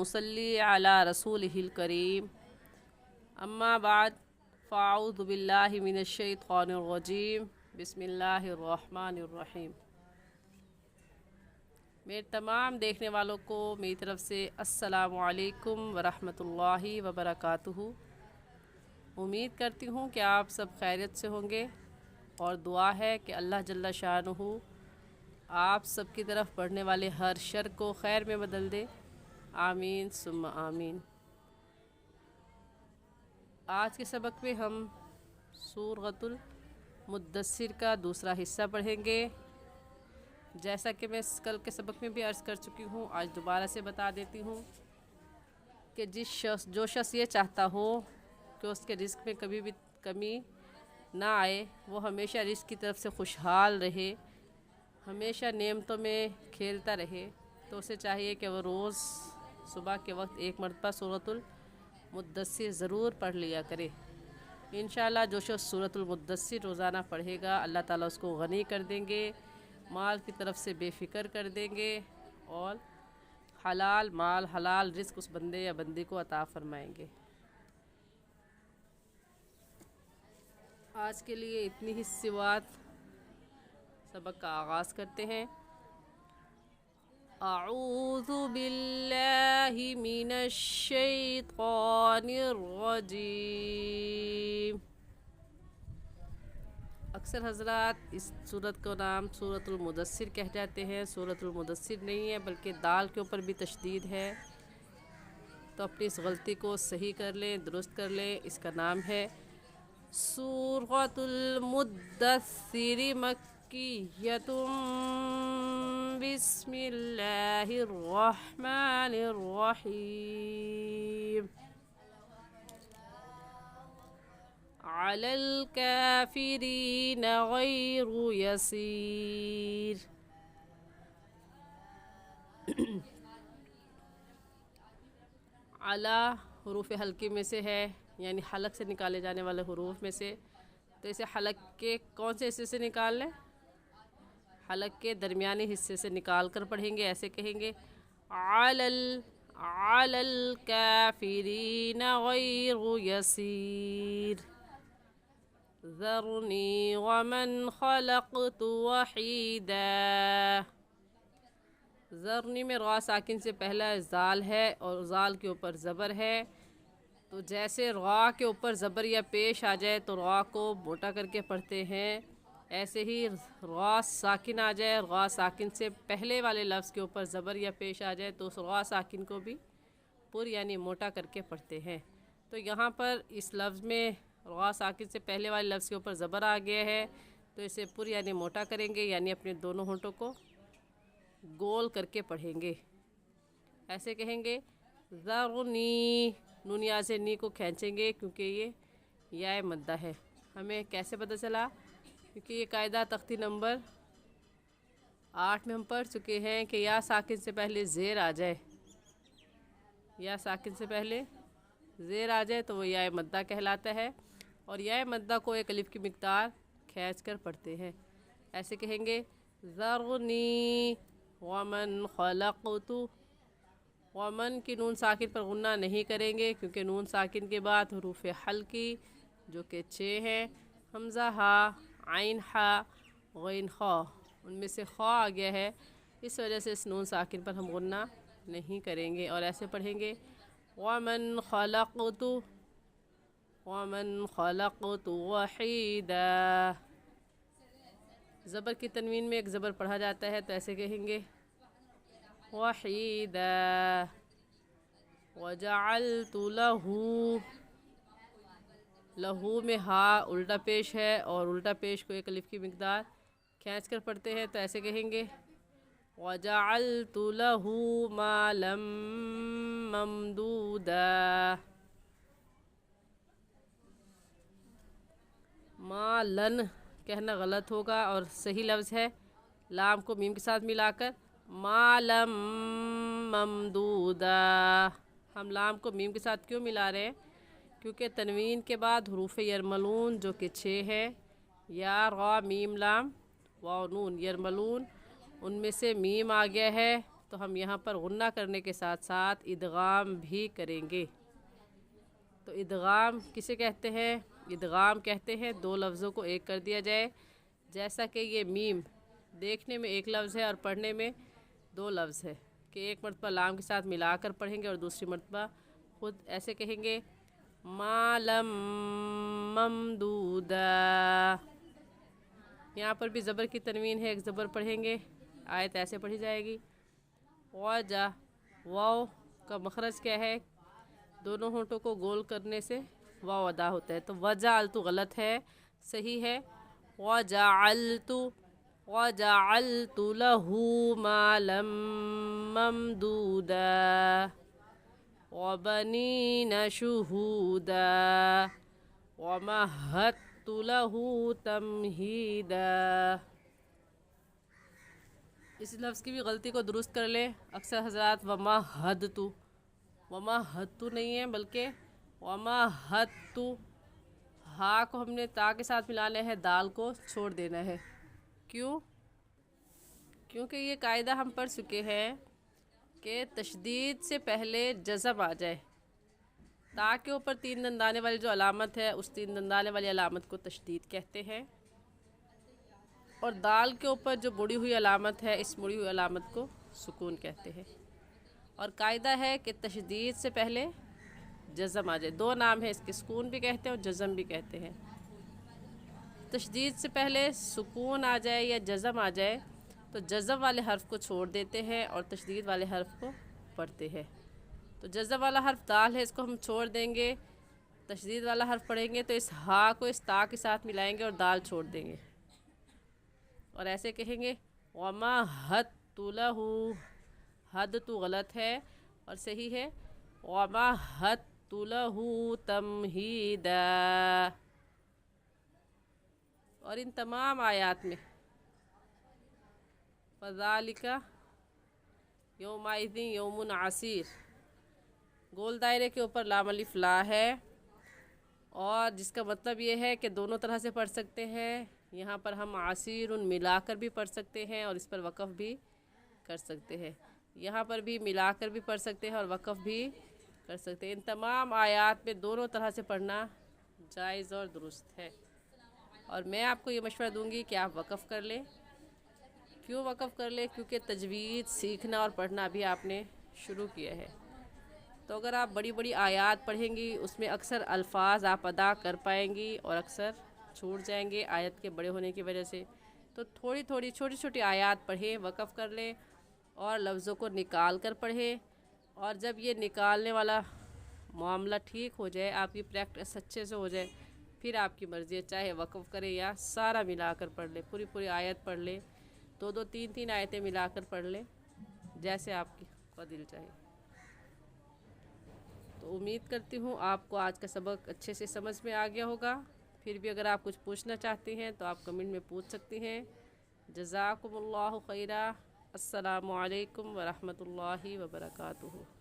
नुसल्ली अला रसूलिहिल करीम अम्मा बाद फ़ाऊज़ु बिल्लाहि मिनश शैतानिर रजीम बिस्मिल्लाहिर रहमानिर रहीम। मेरे तमाम देखने वालों को मेरी तरफ़ से अस्सलामु अलैकुम वरहमतुल्लाहि वबरकातुहू। उम्मीद करती हूँ कि आप सब खैरियत से होंगे और दुआ है कि अल्लाह जल्ला शानुहु आप सब की तरफ बढ़ने वाले हर शर को खैर में बदल दे। आमीन सुम्मा आमीन। आज के सबक में हम सूरतुल मुद्दस्सिर का दूसरा हिस्सा पढ़ेंगे। जैसा कि मैं कल के सबक में भी अर्ज़ कर चुकी हूँ, आज दोबारा से बता देती हूँ कि जो शख्स ये चाहता हो कि उसके रिज़्क़ में कभी भी कमी ना आए, वो हमेशा रिज़्क़ की तरफ से खुशहाल रहे, हमेशा नेमतों में खेलता रहे, तो उसे चाहिए कि वो रोज़ सुबह के वक्त एक मरतबा सूरतुल मुद्दस्सिर ज़रूर पढ़ लिया करे। इंशाअल्लाह जो शख्स सूरतुल मुद्दस्सिर रोज़ाना पढ़ेगा, अल्लाह ताला उसको गनी कर देंगे, माल की तरफ से बेफ़िक्र कर देंगे और हलाल माल हलाल रिज़्क़ उस बंदे या बंदी को अता फ़रमाएंगे। आज के लिए इतनी ही सी बात, सबक का आगाज़ करते हैं। अऊज़ु बिल्लाहि मिनश शैतानिर रजीम। अक्सर हज़रात इस सूरत का नाम सूरतुल मुदस्सिर कह जाते हैं। सूरतुल मुदस्सिर नहीं है, बल्कि दाल के ऊपर भी तशदीद है, तो अपनी इस गलती को सही कर लें, दुरुस्त कर लें। इसका नाम है सूरतुल मुद्दस्सिर मक्किय्यतुम बिस्मिल्लाहिर रहमानिर रहीम। अलल काफिरीन गैरु यसीर। अला हुरूफ हल्की में से है, यानी हलक से निकाले जाने वाले हुरूफ में से। तो इसे हलक के कौन से हिस्से से निकाल लें? हलक के दरमियानी हिस्से से निकाल कर पढ़ेंगे। ऐसे कहेंगे अलल काफिरीन गैरु यसीर ज़रनी वमन खलक़तु वहीदा। ज़रनी में रा साकिन से पहला ज़ाल है और ज़ाल के ऊपर ज़बर है, तो जैसे रा के ऊपर ज़बर या पेश आ जाए तो रा को मोटा करके पढ़ते हैं, ऐसे ही रा साकिन आ जाए, रा साकिन से पहले वाले लफ्ज़ के ऊपर ज़बर या पेश आ जाए तो उस रा साकिन को भी पुर यानी मोटा करके पढ़ते हैं। तो यहाँ पर इस लफ्ज़ में रा साकिन से पहले वाले लफ्ज़ के ऊपर ज़बर आ गया है, तो इसे पुर यानी मोटा करेंगे, यानी अपने दोनों होंठों को गोल करके पढ़ेंगे। ऐसे कहेंगे ज़रनी, नून या से नी को खींचेंगे क्योंकि ये या मद्दा है। हमें कैसे पता चला? क्योंकि ये कायदा तख्ती नंबर 8 में हम पढ़ चुके हैं कि या साकिन से पहले ज़ेर आ जाए, या साकिन से पहले ज़ेर आ जाए तो वो या मद्दा कहलाता है, और या मद्दा को एक अलिफ की मिक़दार खींच कर पढ़ते हैं। ऐसे कहेंगे ज़रनी वमन खलक़तु। वमन की नून साकिन पर गुन्ना नहीं करेंगे, क्योंकि नून साकिन के बाद हुरूफ हल्की जो कि 6 हैं, हमज़ा हा, आइन हा, गैन खा, उनमें से खा आ गया है, इस वजह से इस नून साकिन पर हम गुन्ना नहीं करेंगे और ऐसे पढ़ेंगे वमन खलक़तु वहीदा। ज़बर की तनवीन में एक ज़बर पढ़ा जाता है, तो ऐसे कहेंगे वहीदा। वजअलतु लहू, लहू में हा उल्टा पेश है और उल्टा पेश को एक अलिफ की मिक़दार खींच कर पढ़ते हैं, तो ऐसे कहेंगे वजअलतु लहू मालम ममदूदा। मालन कहना गलत होगा और सही लफ्ज़ है लाम को मीम के साथ मिलाकर मालम ममदूदा। हम लाम को मीम के साथ क्यों मिला रहे हैं? क्योंकि तनवीन के बाद हरूफ यरमलून जो कि 6 है, या रा मीम लाम वाव नून यरमलून, उनमें से मीम आ गया है تو ہم یہاں پر غنہ کرنے کے ساتھ ساتھ ادغام بھی کریں گے۔ تو ادغام کسے کہتے ہیں؟ ادغام کہتے ہیں دو لفظوں کو ایک کر دیا جائے، جیسا کہ یہ میم دیکھنے میں ایک لفظ ہے اور پڑھنے میں دو لفظ ہے، کہ ایک مرتبہ لام کے ساتھ ملا کر پڑھیں گے اور دوسری مرتبہ خود ایسے کہیں گے مالم ممدودا۔ یہاں پر بھی زبر کی تنوین ہے، ایک زبر پڑھیں گے، آیت ایسے پڑھی جائے گی۔ وجا، واو کا مخرج کیا ہے؟ دونوں ہونٹوں کو گول کرنے سے واو ادا ہوتا ہے، تو وجعلتو غلط ہے، صحیح ہے وجعلتو لہو مالا ممدودا وبنین شہودا ومہدت لہو تمہیدا۔ اس لفظ کی بھی غلطی کو درست کر لیں، اکثر حضرات ومہدتو نہیں ہے بلکہ ومہدتو، ہا کو ہم نے تا کے ساتھ ملانا ہے، دال کو چھوڑ دینا ہے۔ کیونکہ یہ قاعدہ ہم پڑھ چکے ہیں کہ تشدید سے پہلے جزم آ جائے، تا کے اوپر تین دندانے والی جو علامت ہے اس تین دندانے والی علامت کو تشدید کہتے ہیں، اور دال کے اوپر جو مڑی ہوئی علامت ہے اس مڑی ہوئی علامت کو سکون کہتے ہیں۔ اور قاعدہ ہے کہ تشدید سے پہلے جزم آ جائے، دو نام ہیں اس کے، سکون بھی کہتے ہیں اور جزم بھی کہتے ہیں۔ تشدید سے پہلے سکون آ جائے یا جزم آ جائے تو جزم والے حرف کو چھوڑ دیتے ہیں اور تشدید والے حرف کو پڑھتے ہیں۔ تو جزم والا حرف دال ہے، اس کو ہم چھوڑ دیں گے، تشدید والا حرف پڑھیں گے تو اس ہا کو اس تا کے ساتھ ملائیں گے اور دال چھوڑ دیں گے، اور ایسے کہیں گے وَمَہَّدتُ لَهُ، حد تو غلط ہے اور صحیح ہے وَمَهَّدتُ لَهُ تَمْهِيدًا۔ اور ان تمام آیات میں فَذَلِكَ يَوْمَئِذٍ يَوْمٌ عَسِيرٌ، گول دائرے کے اوپر لام الف لا ہے، اور جس کا مطلب یہ ہے کہ دونوں طرح سے پڑھ سکتے ہیں۔ یہاں پر ہم عسیر ملا کر بھی پڑھ سکتے ہیں اور اس پر وقف بھی کر سکتے ہیں، یہاں پر بھی ملا کر بھی پڑھ سکتے ہیں اور وقف بھی کر سکتے ہیں۔ ان تمام آیات میں دونوں طرح سے پڑھنا جائز اور درست ہے، اور میں آپ کو یہ مشورہ دوں گی کہ آپ وقف کر لیں۔ کیوں وقف کر لیں؟ کیونکہ تجوید سیکھنا اور پڑھنا بھی آپ نے شروع کیا ہے، تو اگر آپ بڑی بڑی آیات پڑھیں گی اس میں اکثر الفاظ آپ ادا کر پائیں گی اور اکثر چھوٹ جائیں گے آیت کے بڑے ہونے کی وجہ سے۔ تو تھوڑی تھوڑی چھوٹی چھوٹی آیات پڑھیں، وقف کر لیں اور لفظوں کو نکال کر پڑھیں، اور جب یہ نکالنے والا معاملہ ٹھیک ہو جائے، آپ کی پریکٹس اچھے سے ہو جائے، پھر آپ کی مرضی ہے، چاہے وقف کریں یا سارا ملا کر پڑھ لیں، پوری پوری آیت پڑھ لیں، دو دو تین تین آیتیں ملا کر پڑھ لیں، جیسے آپ کا دل چاہے۔ تو امید کرتی ہوں آپ کو آج کا سبق اچھے سے سمجھ میں آ گیا ہوگا۔ پھر بھی اگر آپ کچھ پوچھنا چاہتے ہیں تو آپ کمنٹ میں پوچھ سکتے ہیں۔ جزاکم اللہ خیرہ۔ السلام علیکم ورحمۃ اللہ وبرکاتہ۔